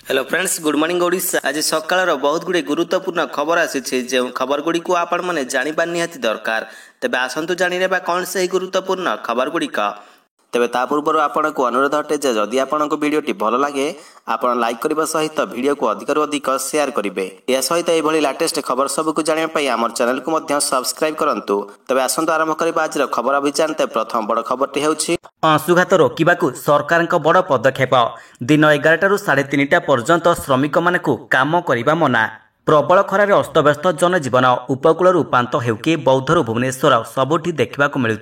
Hello friends, good morning Odisha. आज सकाळ बहुत गुड़े गुरुत्वपूर्ण खबर आसी जो खबर गुड़ी को आपण मैंने जाना निहाती दरकार। तेबे आसतु जाने कौन से गुरुत्वपूर्ण खबर गुड़िक। तेबे ता पूर्व आपन को अनुरोध अटे जे जदि आपन को वीडियोटी भल लगे आपन लाइक करने सहित वीडियो को अधिक अधिक शेयर करेंगे। यह सहित यह लेटेस्ट खबर सबको जानापी आम चैनल को सब्सक्राइब करूँ। तेबे आसतु आरंभ करबा आज खबर अभियान। प्रथम बड़ खबरटी होछि अंशुघात रोकवाकू सरकार बड़ पदक्षेप। दिन 11 साढ़े 3टा पर्यंत श्रमिक मानकू काम करने मना। प्रबल खरार अस्तव्यस्त जनजीवन। उपकूल उपात हेउकी बौद्धरू भुवनेश्वर सबुठी देखा मिलूँ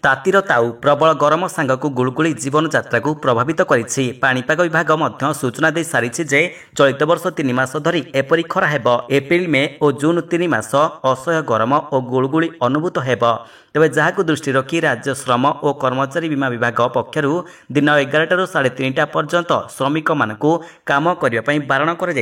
तातीर ताऊ। प्रबल गरम सांगक गुड़गुड़ी जीवन यात्रा को प्रभावित करिछि। पाणीपाग विभाग मध्य सूचना दे सारिछि जे चलित वर्ष 3 मास धरी एपरी खरा हेब। एप्रिल मे और जून 3 मास असह्य गरम और गुड़गुड़ी अनुभूत हेब। तेज जहां दृष्टि रखी राज्य श्रम और कर्मचारी बीमा विभाग पक्षर दिन 11 साढ़े 3टा पर्यंत श्रमिक मानकू काम करने बारण कर।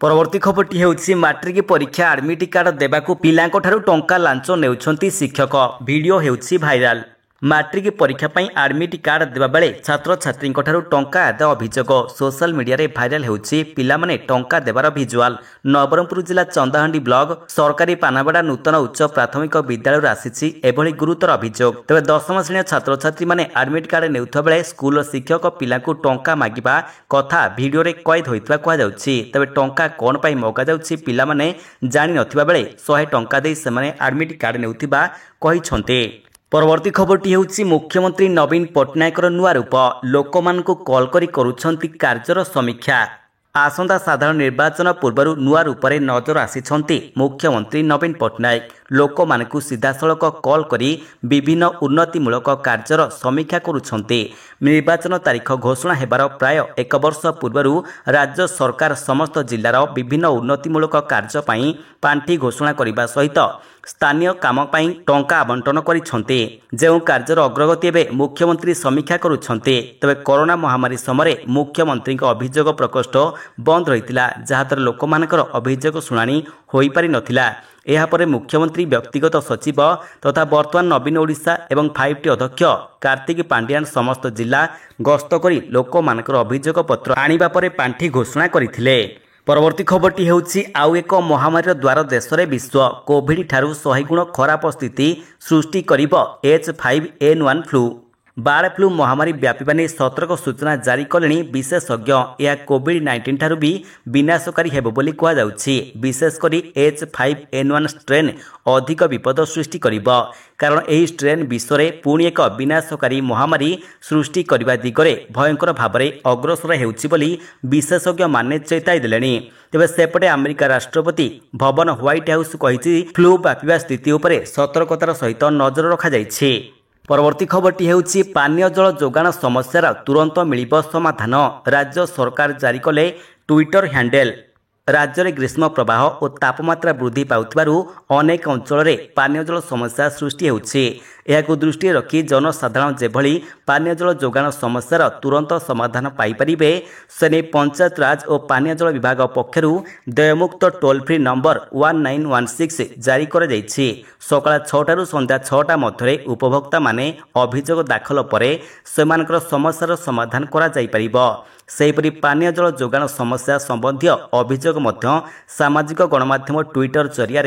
परवर्ती खबरटी होछि मैट्रिक परीक्षा एडमिट कार्ड देबाकू पिलांको ठारू टंका लांच नेउछंती शिक्षक। वीडियो होछि भाइराल। मैट्रिक परीक्षा पई एडमिट कार्ड देबा बेले छात्र छात्री ठारू टंका आदाय अभियोग सोशल मीडिया रे भाइराल होछि। पिला माने टंका देबार भिजुआल। नवरंगपुर जिला चंदाहांडी ब्लॉक सरकारी पानाबड़ा नूतन उच्च प्राथमिक विद्यालय आसीछि एभली गुरुतर अभियोग। तबे 10म श्रेणी छात्र छात्री माने एडमिट कार्ड नेउथा बेले स्कूल शिक्षक पिलांको टंका मागिबा कथा वीडियो रे कैद होइतबा कुआ जाउछि। तबे टंका कोन पई मगा जाउछि पिला माने जानि नथिबा बेले 100 टंका देई से माने एडमिट कार्ड नेउथिबा कहिसंते। परवर्ती खबरटी होछि मुख्यमंत्री नवीन पट्टनायक नुआ रूप। लोकमानकु कॉल करी करूछंती कार्यर समीक्षा। आसंता साधारण निर्वाचन पूर्व नुआ रूपरे नजर आसिछंती मुख्यमंत्री नवीन पट्टनायक। लोकमानकु सीधासलख कॉल करी विभिन्न उन्नतिमूलक कार्यर समीक्षा करूछंती। निर्वाचन तारीख घोषणा हेबार प्राय 1 वर्ष पूर्व राज्य सरकार समस्त जिल्लार विभिन्न उन्नतिमूलक कार्य पई पांठी घोषणा करने सहित स्थानीय काम पई टंका आवंटन करिछंती। जेउ कार्यर अग्रगति एबे मुख्यमंत्री समीक्षा करूछंती। तबे कोरोना महामारी समय मुख्यमंत्री अभियोग प्रकोष्ठ बंद रहितिला जहाद्वारा लोकमानकर अभियोग शुणाणी होई पारि नथिला। एहापरे मुख्यमंत्री व्यक्तिगत सचिव तथा वर्तमान नवीन ओडिशा एवं 5T अध्यक्ष कार्तिक पांड्यान समस्त जिला गस्त करी लोकमानकर अभियोग पत्र आनिबा परे पांठी घोषणा करिथिले। परवर्ती खबरटी होछि आउ एक महामारी द्वार देश में विश्व। कोविड ठारू 100 गुण खराब स्थिति सृष्टि करिब H5N1 फ्लू। बार्ड फ्लू महामारी व्यापीबा ने सतर्क सूचना जारी कले विशेषज्ञ। यह कोविड-19 ठारू भी विनाशकारी हेबो बोली कहा जाउछि। विशेषकर H5N1 स्ट्रेन अधिक विपद सृष्टि करिब कारण एही स्ट्रेन विश्व में पुणी एक विनाशकारी महामारी सृष्टि करने दिगरे भयंकर भाव में अग्रसर हेउछि बोली विशेषज्ञ माने चेताई देलेनी। तेबे सेपटे America Rashtrapati Bhavan white house कहिछि flu व्यापीबा स्थिति उपरे सतर्कतार सहित नजर रखा जाइछि। परवर्ती खबरटी होछि पानीय जल जोगाण समस्यार तुरंत मिलिब समाधान। राज्य सरकार जारी कले ट्विटर हैंडल। राज्य में ग्रीष्म प्रवाह और तापमात्रा वृद्धि पाउथिबारु अनेक अंचल में पानीय जल समस्या सृष्टि होछि। एहाकु दृष्टि रखी जनसाधारण जेभली पानीय जल जोगाण समस्यार तुरंत समाधान पाई परिबे सेने पंचायत राज और पानीय जल विभाग पक्षरु देयमुक्त टोल फ्री नंबर 1916 जारी कर जाइछि। सकाळ 6 संध्या 6टा मध्य उपभोक्ता माने अभियोग दाखल परे सेमानकर समस्यार समाधान करा जाई परिबो। सेहिपरि पानीय जल जोगाण समस्या संबंधी अभियोग मध्य सामाजिक गणमाध्यम ट्विटर जरिया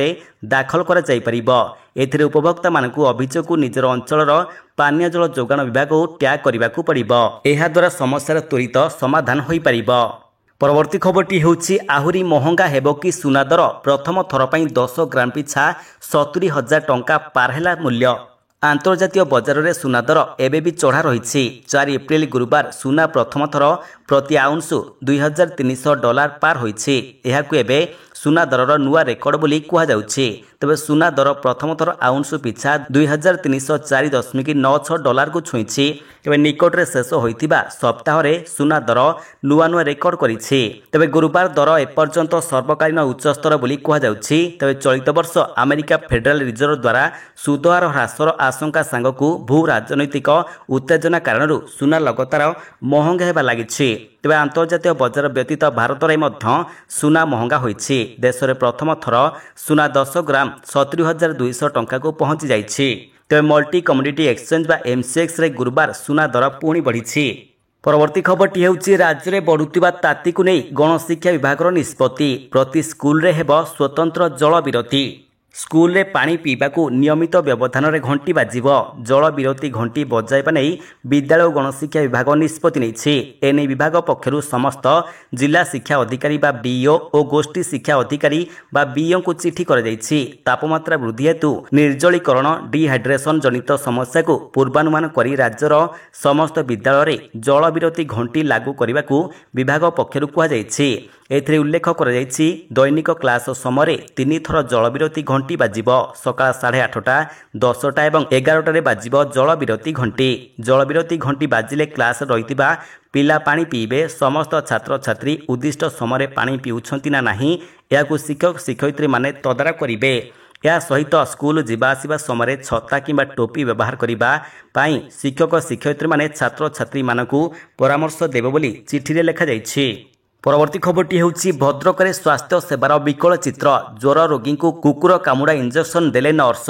दाखल करा जाई परिबो। एथिरे उपभोक्ता मानकु अभियोग को निजर अंचलर पानीय जल जोगाण विभाग को टैग करबाकू पड़िबो। एहा द्वारा समस्यार त्वरित समाधान होई परिबो। परवर्ती खबरटी होछि आहुरी महंगा हेबो कि सुना दर। प्रथम थर पई 10 ग्राम पिछा 70,000 टंका पार हेला मूल्य। आंतर्जातीय बजार में सुना दर एबे भी चढ़ा रही। 4 एप्रिल गुरुवार सुना प्रथम थर प्रति आउंस $2,300 पार होइछि। एहाकु एबे सुना दरर नुआ रेकर्ड बोली कहा जाउछि। तबे सुना दर प्रथम थर आउंस पिछा $2,304.96 को छुईछि। तबे निकट रे शेष होइतिबा सप्ताह रे सुना दर नुआ नुआ रेकर्ड करिछि। तबे गुरुवार दर एपर्यंत सर्वकालीन उच्च स्तर बोली कहा जाउछि। तबे चलित वर्ष अमेरिका फेडरल रिजर्व द्वारा सुदहार ह्रासर आशंका सांगकू भू राजनैतिक उत्तेजना कारण सुना लगातार महंगा हेबा लागिछि। तेज आंतर्जातीय बजार व्यतीत भारत में सुना महंगा होइछि। देश में प्रथम थर सुना 10 ग्राम 70,200 टंका को पहुंची जाइछि। तेज मल्टी कमोडिटी एक्सचेंज बा MCX रे गुरुवार सुना दर पुणी बढ़ी। परवर्ती खबरटी हेउछि राज्य में बढ़ुवा ताती को नहीं गणशिक्षा विभाग निष्पत्ति प्रति स्कूल रे हेब स्वतंत्र जल विरति। स्कूल रे पानी पीवाकू नियमित व्यवधान रे घंटी बाजिब जल विरति घंटी बजाइबा नहीं विद्यालय और गणशिक्षा विभाग निष्पत्ति नहीं। एने विभाग पक्षरु समस्त जिला शिक्षा अधिकारी बा बीओ और गोष्ठी शिक्षा अधिकारी बा बीओ को चिठी कर जाइछि। तापमात्रा वृद्धि हेतु निर्जलीकरण डिहाइड्रेशन जनित समस्या को पूर्वानुमान करी राज्यर समस्त विद्यालय रे जल विरति घंटी लागू करने विभाग पक्षरु कहा जाइछि। एथिरे उल्लेख कर जाइछि दैनिक क्लास समय 3 थर जल विरति घंटी बाजिब सकाळ 8:30 10टा एवं 11टारे बाजिब जल विरति घंटी। जल विरति घंटी बाजिले क्लास रहितिबा पिला पानी पीबे समस्त छात्र छात्री उद्दिष्ट समय पानी पिउछंती ना नाही याकू शिक्षक शिक्षयित्री माने तदारक करिवे। या सहित स्कूल जीवाआसिबा समय छता किंबा टोपी व्यवहार करिबा पाई शिक्षक शिक्षयित्री माने छात्र छात्री मानकू परामर्श देबो बोली चिठी रे लेखा जाइछि। परवर्ती खबरटी हेउछि भद्रक रे स्वास्थ्य सेवार विकल चित्र ज्वर रोगी को कुकुर कामुड़ा इंजेक्शन देले नर्स।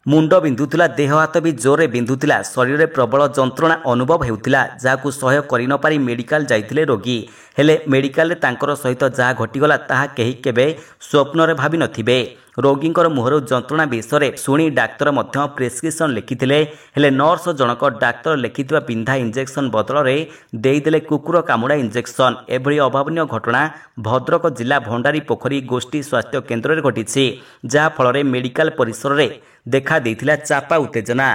मुंड बिंधुला देह हाथ भी जोरे बिंधुला शरीर में प्रबल जंत्रणा अनुभव हेउतिला जाकू सह्य करि न पारि मेडिकल जाइथिले रोगी हेले मेडिकल रे तांकर सहित जहा घटिगला ताहा केही केबे स्वप्न रे भाबी नथिबे। रोगींकर मुहर जंत्रणा विषय शुणी डाक्तर मध्य प्रेस्क्रिप्शन लिखिथिले हेले नर्स जनक डाक्तर लिखिथिबा पिंधा इंजेक्शन बदल रे देइदेले कुकुर कामुड़ा इंजेक्शन। एभली अभावनीय घटना भद्रक जिला भंडारी पोखरी गोष्ठी स्वास्थ्य केन्द्र रे घटिछि जहा फल रे मेडिकल परिसर रे देखा देइथिला चापा उत्तेजना।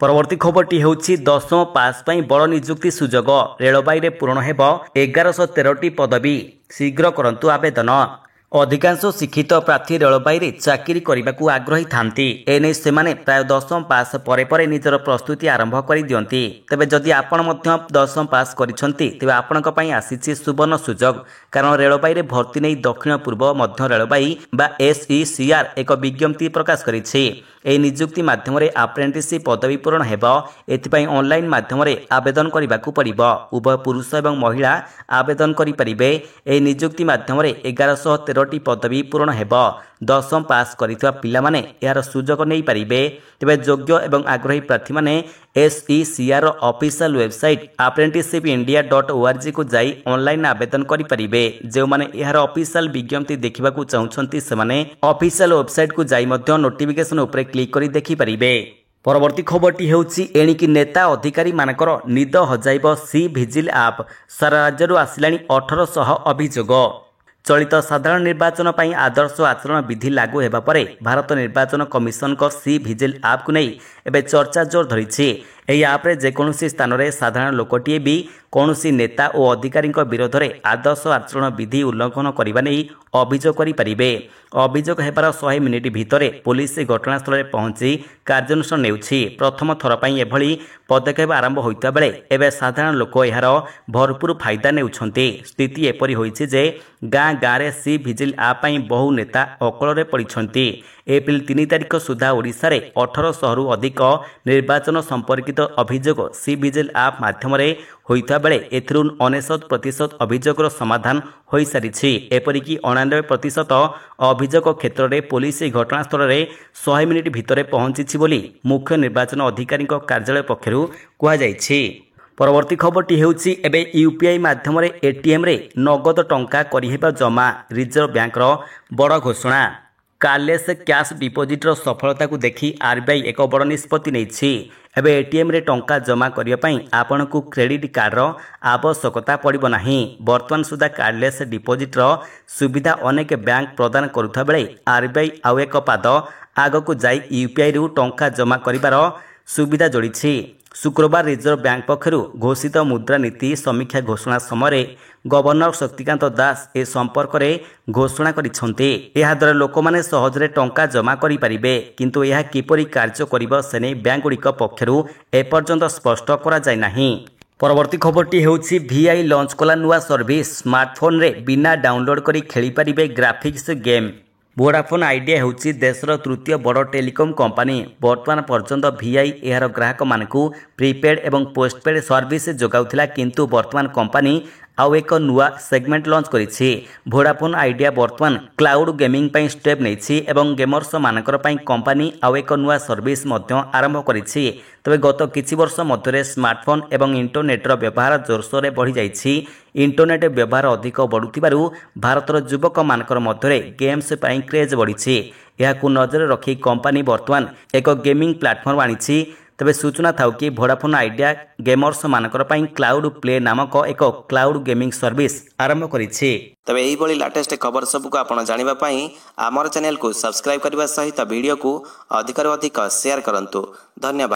परवर्ती खबरटी हेउछि 10th पास पई बड़ नियुक्ति सुजोग रेलबाई रे पूर्ण हेब 1113टी पदवी शीघ्र करंतु आवेदन। अधिकांश शिक्षित प्रार्थी रेलबाई रे चाकरी करने आग्रही थांती एने सेमाने प्राय 10th पास परे परे निजर प्रस्तुति आरंभ कर दियंती। तेबे जदि आपण मध्य 10th पास करिसंती तेबे आपणक पई आसीछि सुवर्ण सुजोग कारण रेलबाई रे भर्ती नै दक्षिण पूर्व मध्य रेलबाई बा एसईसीआर एक विज्ञप्ति प्रकाश करिछि। ए नियुक्ति माध्यम रे अप्रेंटिसशिप पदवी पूरण हेब एथिपाई ऑनलाइन माध्यम रे आवेदन करिबाकू पड़िबो। उभय पुरुष एवं महिला आवेदन करि परिबे। ए नियुक्ति माध्यम रे 1113टी पदवी पूरण हेब 10th पास करितवा पिला माने यार सुजोग नै परिबे। तेबे योग्य एवं आग्रही प्रार्थी माने एसईसीआर ऑफिशियल वेबसाइट apprenticeshipindia.org को जाई ऑनलाइन आवेदन करि परिबे। जे माने यार ऑफिशियल विज्ञप्ति देखिबाकू चाहुछंती से माने ऑफिशियल वेबसाइट को जाई मध्य नोटिफिकेशन ऊपर क्लिक करी देखि परिबे। परवर्ती खबरटी हेउछि एणिकी नेता अधिकारी मानकर निद हजाइब सी भिजिल आप सारा राज्यରୁ आसिलाणी 1800 अभियोग। चलित साधारण निर्वाचन पर आदर्श आचरण विधि लागू होगा पर भारत निर्वाचन कमिशन को सी भिजिल आप को नहीं एवं चर्चा जोर धरी। यही आप्रे जेकोसी स्थान में साधारण लोकटे भी कौन नेता और अधिकारी विरोध में आदर्श आचरण विधि उल्लंघन करने नहीं अभियोग करें। अभियोग होबार 100 मिनिट भितर पुलिस घटनास्थल में पहुंची कार्यानुष्ठान नेउछि। प्रथम थर पर एभली पदक्षेप आरंभ होता बेले एवं साधारण लोक यार भरपूर फायदा नेउछंती। स्थिति एपरी होइछि जे गाँ गाँव में सी भिजिल आप बहु नेता अकल पड़ती। एप्रिल 3 तारिख सुधा ओडिशा रे 1800 अधिक निर्वाचन संपर्कित अभियोग सी भिजिल आप माध्यम होता बेले एथिरु 99% अभियोगर समाधान हो सारी। एपरिकी 99% अभियोग क्षेत्र में पुलिस घटनास्थल में 100 मिनिट भितर पहुंची बोली मुख्य निर्वाचन अधिकारी कार्यालय पक्षरु कहुଯାଇଛି। परवर्ती खबरटी हेउछि एबे यूपीआई माध्यम एटीएम रे नगद टंका करिहेबा जमा रिजर्व बैंक बड़ घोषणा। कार्डलेस कैश डिपोजिटर सफलता को देखी आरबीआई एक बड़ निष्पत्ति नहीं। एबे एटीएम रे टंका जमा करने पाई आपण को क्रेडिट कार्डर आवश्यकता पड़िबो नाही। वर्तमान सुधा कार्डलेस डिपोजिटर सुविधा अनेक बैंक प्रदान करुथा बेले आरबीआई आउ एक पाद आग को जाई यूपीआई रु टंका जमा करिबार सुविधा जोड़ी। शुक्रवार रिजर्व बैंक पक्षरु घोषित मुद्रा नीति समीक्षा घोषणा समय गवर्नर शक्तिकांत दास ए संपर्क में घोषणा करिसेंते। एहा द्वारा लोक माने सहजरे टंका जमा करि परिबे किंतु एहा किपरि कार्य करिबो सेने बैंक गुड़िक पक्षरु एपर्यंत स्पष्ट करा जाय नाही। परवर्ती खबरटी हेउछि वीआई लॉन्च कला नुआ सर्विस स्मार्टफोन रे बिना डाउनलोड करी खेली परिबे ग्राफिक्स गेम। वोडाफोन आइडिया होउछि देशर तृतीय बड़ टेलीकॉम कंपनी। वर्तमान पर्यंत वीआई यार ग्राहक मानकू प्रीपेड एवं पोस्टपेड सर्विस जोगाउथिला किंतु वर्तमान कंपनी आउ एक नुआ सेगमेंट लॉन्च करिछि। वोडाफोन आइडिया वर्तमान क्लाउड गेमिंग पई स्टेप नेछि एवं गेमर्स मानकर पई कंपनी आउ एक नुआ सर्विस मध्य आरंभ करिछि। तबे गत किछि वर्ष मध्यरे स्मार्टफोन एवं इंटरनेटर व्यवहार जोरसोरे बढ़ी जाइछि। इंटरनेट व्यवहार अधिक बढ़ुथिबारु भारतर युवक मानकर मध्यरे गेम्स पई क्रेज बढ़िछि। एहाकु नजर रखी कंपनी वर्तमान एक गेमिंग प्लेटफॉर्म आनिछि। तबे सूचना थाउ कि वोडाफोन आइडिया गेमर्स मानकर पई क्लाउड प्ले नामक एक क्लाउड गेमिंग सर्विस आरंभ करिछि। तबे एही भली लेटेस्ट खबर सबको आपण जानिबा पई हमर चैनल को सब्सक्राइब करबा सहित वीडियो को अधिक से अधिक शेयर करंतु। धन्यवाद।